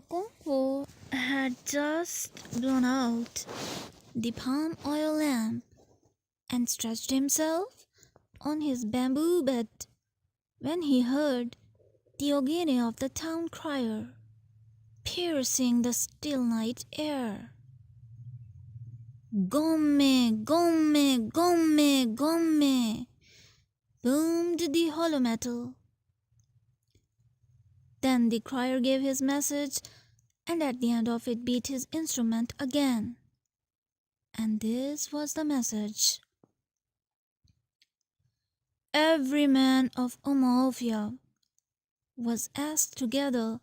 Okonkwo had just blown out the palm oil lamp and stretched himself on his bamboo bed when he heard the ogene of the town crier piercing the still night air. Gomme, gomme, gomme, gomme, boomed the hollow metal. Then the crier gave his message, and at the end of it beat his instrument again. And this was the message. Every man of Umuofia was asked to gather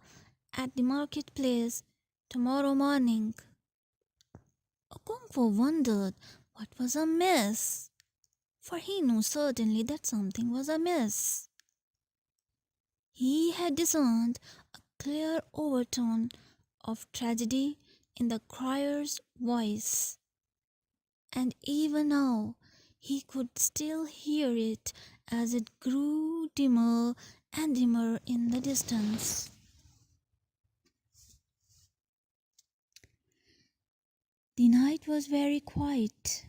at the marketplace tomorrow morning. Okonkwo wondered what was amiss, for he knew certainly that something was amiss. He had discerned a clear overtone of tragedy in the crier's voice, and even now he could still hear it as it grew dimmer and dimmer in the distance. The night was very quiet.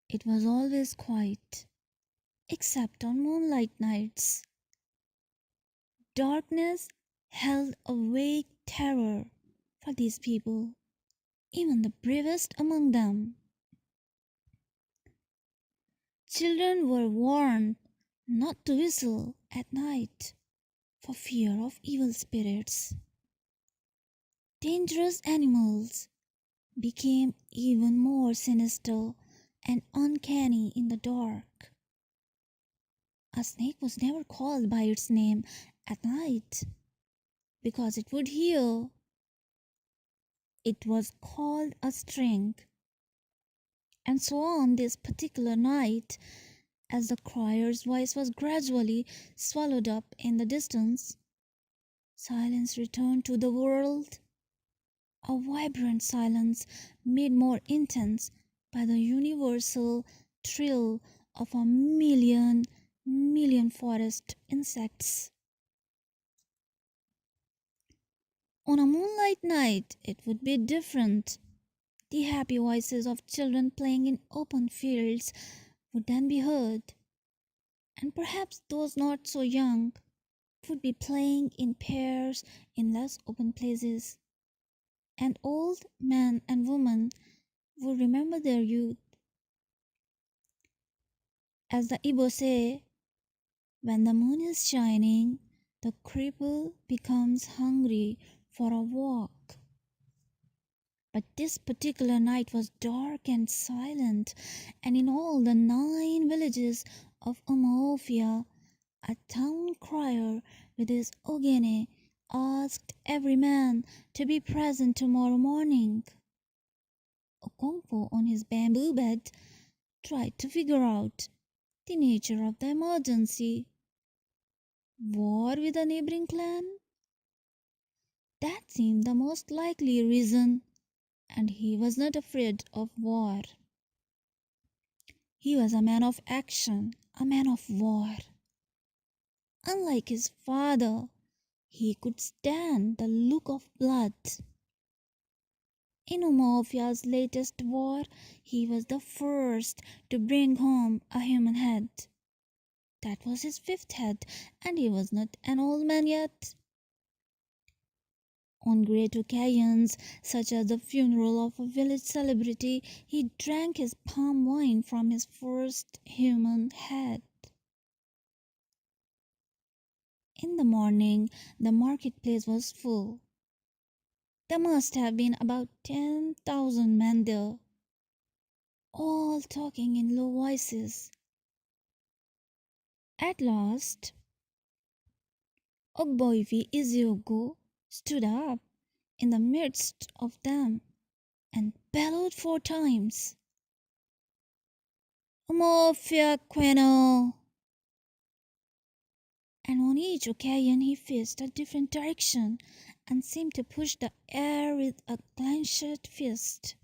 It was always quiet, except on moonlight nights. Darkness held a vague terror for these people, even the bravest among them. Children were warned not to whistle at night for fear of evil spirits. Dangerous animals became even more sinister and uncanny in the dark. A snake was never called by its name at night because it would hear. It was called a string. And so on this particular night, as the crier's voice was gradually swallowed up in the distance, silence returned to the world. A vibrant silence made more intense by the universal thrill of a million forest insects. On a moonlight night, it would be different. The happy voices of children playing in open fields would then be heard, and perhaps those not so young would be playing in pairs in less open places, and old men and women would remember their youth. As the Igbo say, when the moon is shining, the cripple becomes hungry for a walk. But this particular night was dark and silent, and in all the 9 villages of Umuofia, a town crier with his ogene asked every man to be present tomorrow morning. Okonkwo on his bamboo bed tried to figure out the nature of the emergency. War with a neighboring clan? That seemed the most likely reason, and he was not afraid of war. He was a man of action, a man of war. Unlike his father, he could stand the look of blood. In Umuofia's latest war, he was the first to bring home a human head. That was his 5th head, and he was not an old man yet. On great occasions, such as the funeral of a village celebrity, he drank his palm wine from his first human head. In the morning, the marketplace was full. There must have been about 10,000 men there, all talking in low voices. At last, Ogboifi Iziogo stood up in the midst of them and bellowed 4 times, "Umuofia Queno!" And on each occasion he faced a different direction and seemed to push the air with a clenched fist.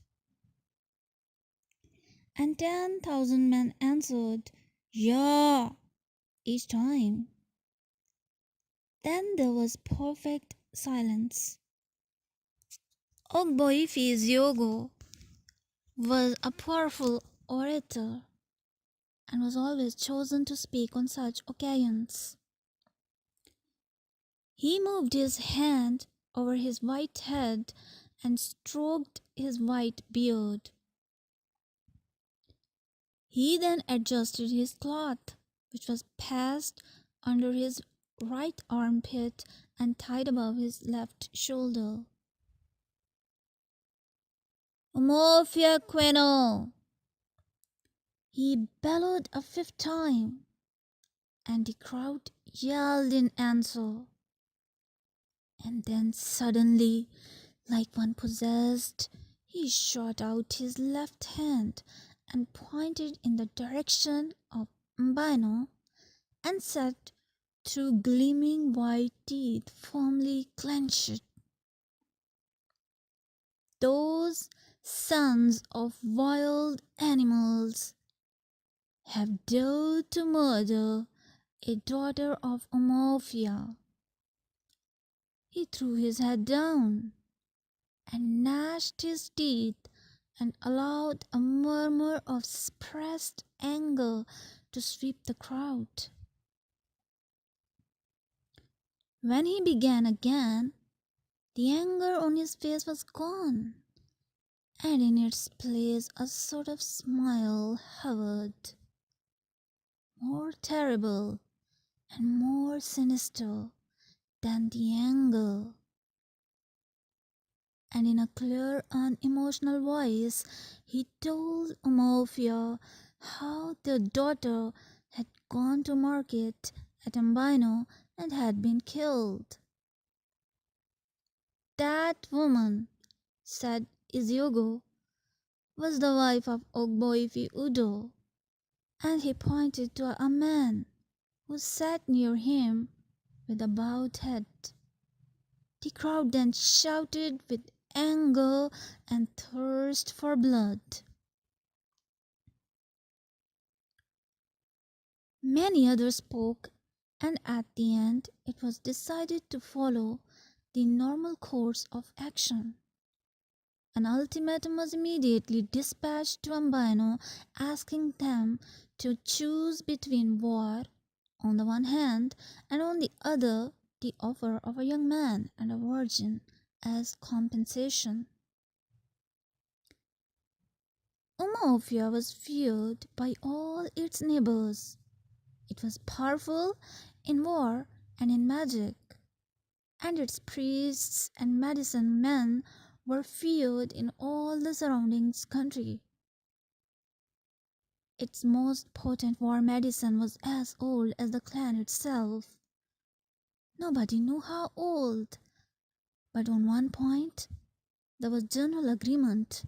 And 10,000 men answered, "Yeah!" each time. Then there was perfect silence. Ogboifi's Yogo was a powerful orator and was always chosen to speak on such occasions. He moved his hand over his white head and stroked his white beard. He then adjusted his cloth, which was passed under his right armpit and tied above his left shoulder. Omofia Queno! He bellowed a fifth time, and the crowd yelled in answer. And then suddenly, like one possessed, he shot out his left hand and pointed in the direction of Mbano and said through gleaming white teeth firmly clenched, "Those sons of wild animals have dared to murder a daughter of Omofia." He threw his head down and gnashed his teeth and allowed a murmur of suppressed anger to sweep the crowd. When he began again, the anger on his face was gone, and in its place a sort of smile hovered, more terrible and more sinister than the anger. And in a clear, unemotional voice, he told Omofia how their daughter had gone to market at Ambino and had been killed. "That woman," said Iziogo, "was the wife of Ogboifi Udo," and he pointed to a man who sat near him with a bowed head. The crowd then shouted with anger and thirst for blood. Many others spoke, and at the end it was decided to follow the normal course of action. An ultimatum was immediately dispatched to Ambino asking them to choose between war on the one hand and on the other the offer of a young man and a virgin as compensation. Umuofia was feared by all its neighbors. It was powerful in war and in magic, and its priests and medicine men were feared in all the surrounding country. Its most potent war medicine was as old as the clan itself. Nobody knew how old, but on one point there was general agreement.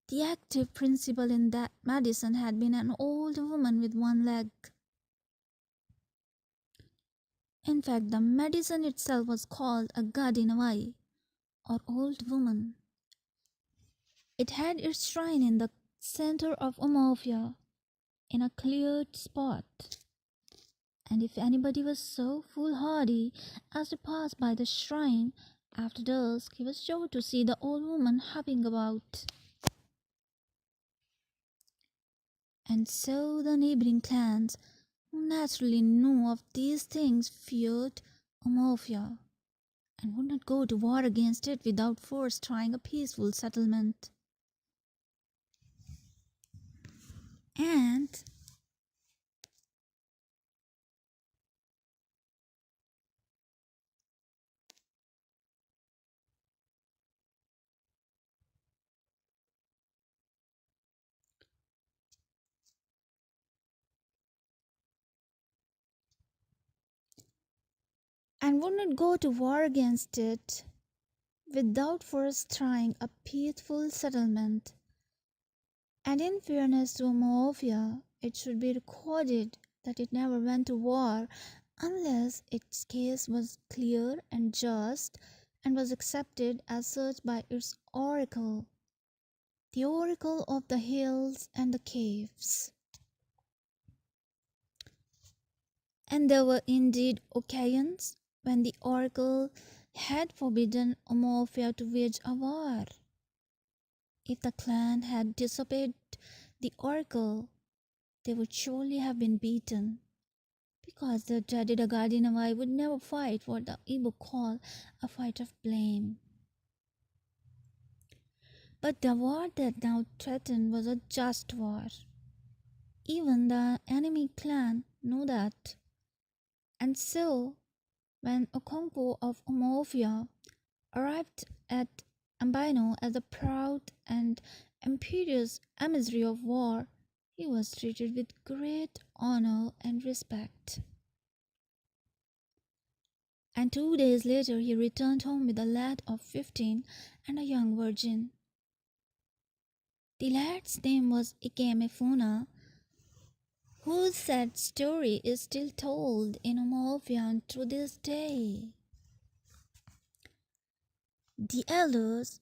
The active principle in that medicine had been an old woman with one leg. In fact, the medicine itself was called a Gadinawai, or old woman. It had its shrine in the center of Umofia, in a cleared spot. And if anybody was so foolhardy as to pass by the shrine after dusk, he was sure to see the old woman hopping about. And so the neighboring clans, who naturally knew of these things, feared Umofia and would not go to war against it without first trying a peaceful settlement. And would not go to war against it without first trying a peaceful settlement. And in fairness to Moavia, it should be recorded that it never went to war unless its case was clear and just and was accepted as such by its oracle, the oracle of the hills and the caves. And there were indeed occasions when the oracle had forbidden Omofia to wage a war. If the clan had disobeyed the oracle, they would surely have been beaten, because the dreaded Agadinawai would never fight what the Igbo call a fight of blame. But the war that now threatened was a just war. Even the enemy clan knew that. And so, when Okonkwo of Omofia arrived at Ambino as a proud and imperious emissary of war, he was treated with great honor and respect. And 2 days later he returned home with a lad of 15 and a young virgin. The lad's name was Ikemefuna, whose sad story is still told in Omofia to this day. The elders,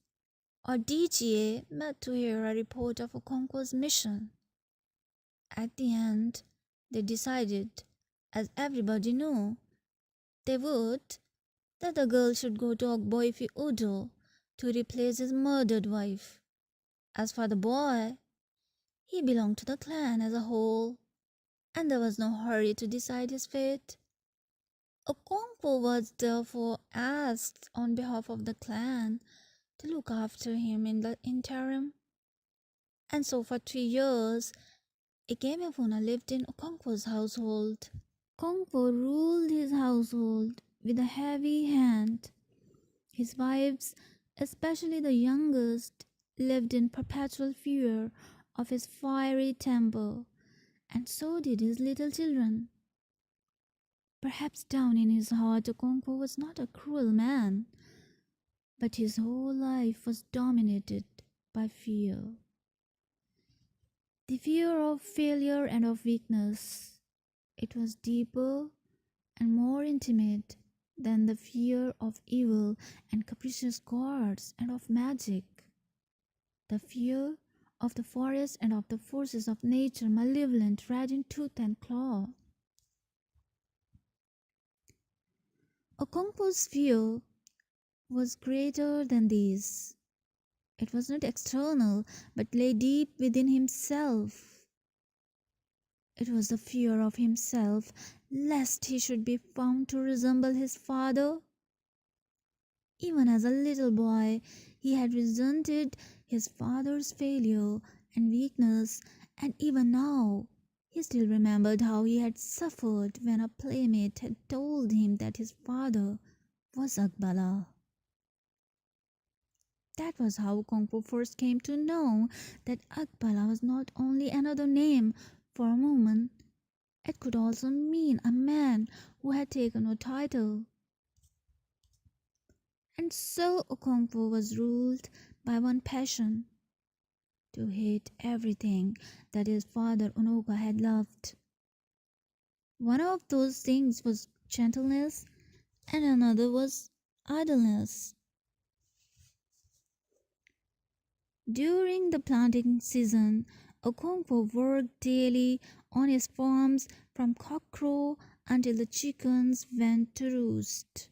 or DGA, met to hear a report of Okonkwo's mission. At the end, they decided, as everybody knew, they would, that the girl should go to Ogboifi Udo to replace his murdered wife. As for the boy, he belonged to the clan as a whole, and there was no hurry to decide his fate. Okonkwo was therefore asked on behalf of the clan to look after him in the interim. And so for 3 years, Ikemefuna lived in Okonkwo's household. Okonkwo ruled his household with a heavy hand. His wives, especially the youngest, lived in perpetual fear of his fiery temper, and so did his little children. Perhaps down in his heart Okonkwo was not a cruel man, but his whole life was dominated by fear. The fear of failure and of weakness. It was deeper and more intimate than the fear of evil and capricious gods and of magic. The fear of the forest and of the forces of nature, malevolent, red in tooth and claw. Okonkwo's fear was greater than these. It was not external, but lay deep within himself. It was the fear of himself, lest he should be found to resemble his father. Even as a little boy, he had resented his father's failure and weakness, and even now he still remembered how he had suffered when a playmate had told him that his father was Akbala. That was how Okonkwo first came to know that Akbala was not only another name for a woman, it could also mean a man who had taken a title. And so Okonkwo was ruled by one passion: to hate everything that his father Onoka had loved. One of those things was gentleness, and another was idleness. During the planting season, Okonkwo worked daily on his farms from cockcrow until the chickens went to roost.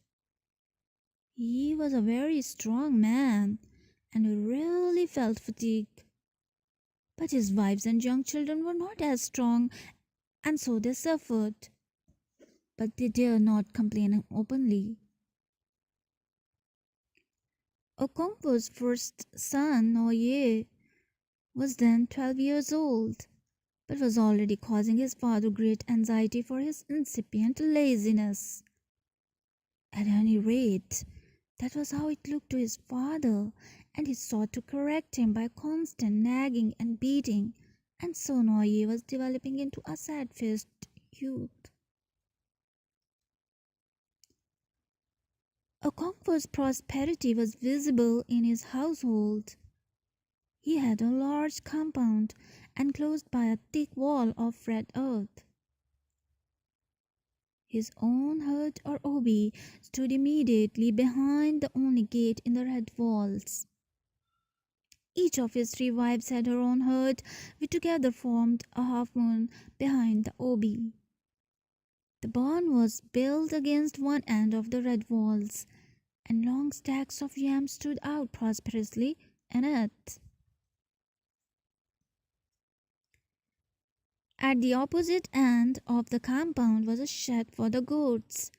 He was a very strong man and rarely felt fatigue. But his wives and young children were not as strong, and so they suffered. But they dare not complain openly. Okonkwo's first son, Oye, was then 12 years old, but was already causing his father great anxiety for his incipient laziness. At any rate, that was how it looked to his father, and he sought to correct him by constant nagging and beating, and so Oye was developing into a sad-faced youth. Okonkwo's prosperity was visible in his household. He had a large compound enclosed by a thick wall of red earth. His own hut or obi stood immediately behind the only gate in the red walls. Each of his 3 wives had her own hut, which together formed a half-moon behind the obi. The barn was built against one end of the red walls, and long stacks of yams stood out prosperously in it. At the opposite end of the compound was a shed for the goats,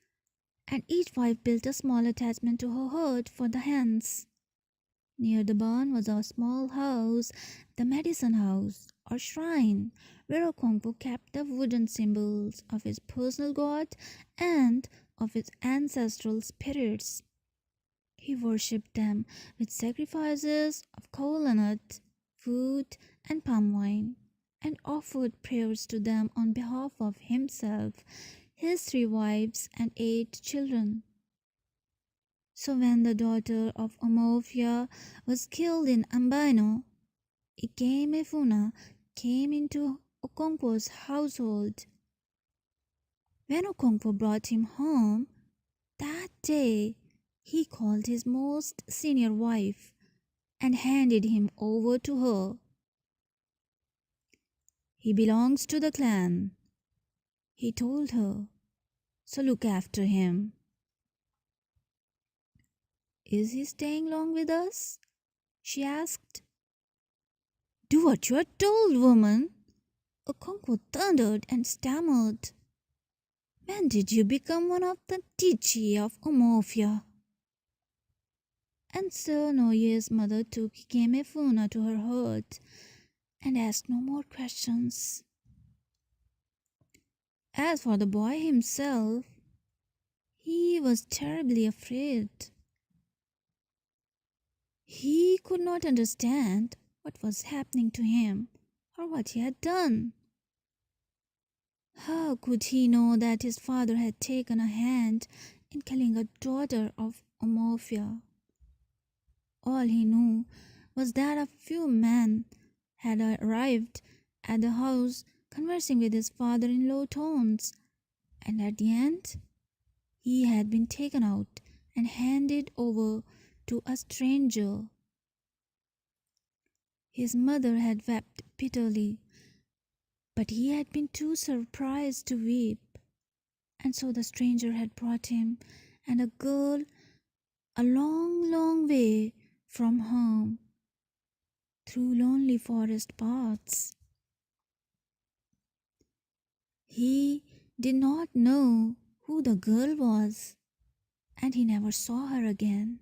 and each wife built a small attachment to her herd for the hens. Near the barn was a small house, the medicine house or shrine, where Okonkwo kept the wooden symbols of his personal god and of his ancestral spirits. He worshipped them with sacrifices of coconut, food, and palm wine, and offered prayers to them on behalf of himself, his 3 wives, and 8 children. So when the daughter of Omofia was killed in Ambano, Ikemefuna came into Okonkwo's household. When Okonkwo brought him home, that day he called his most senior wife and handed him over to her. He belongs to the clan, he told her, so look after him. Is he staying long with us? She asked. Do what you are told, woman, Okonkwo thundered and stammered. When did you become one of the Tichi of Omofia? And so Noye's mother took Ikemefuna to her hut and asked no more questions. As for the boy himself, he was terribly afraid. He could not understand what was happening to him or what he had done. How could he know that his father had taken a hand in killing a daughter of Omofia? All he knew was that a few men had arrived at the house conversing with his father in low tones, and at the end he had been taken out and handed over to a stranger. His mother had wept bitterly, but he had been too surprised to weep, and so the stranger had brought him and a girl a long, long way from home through lonely forest paths. He did not know who the girl was, and he never saw her again.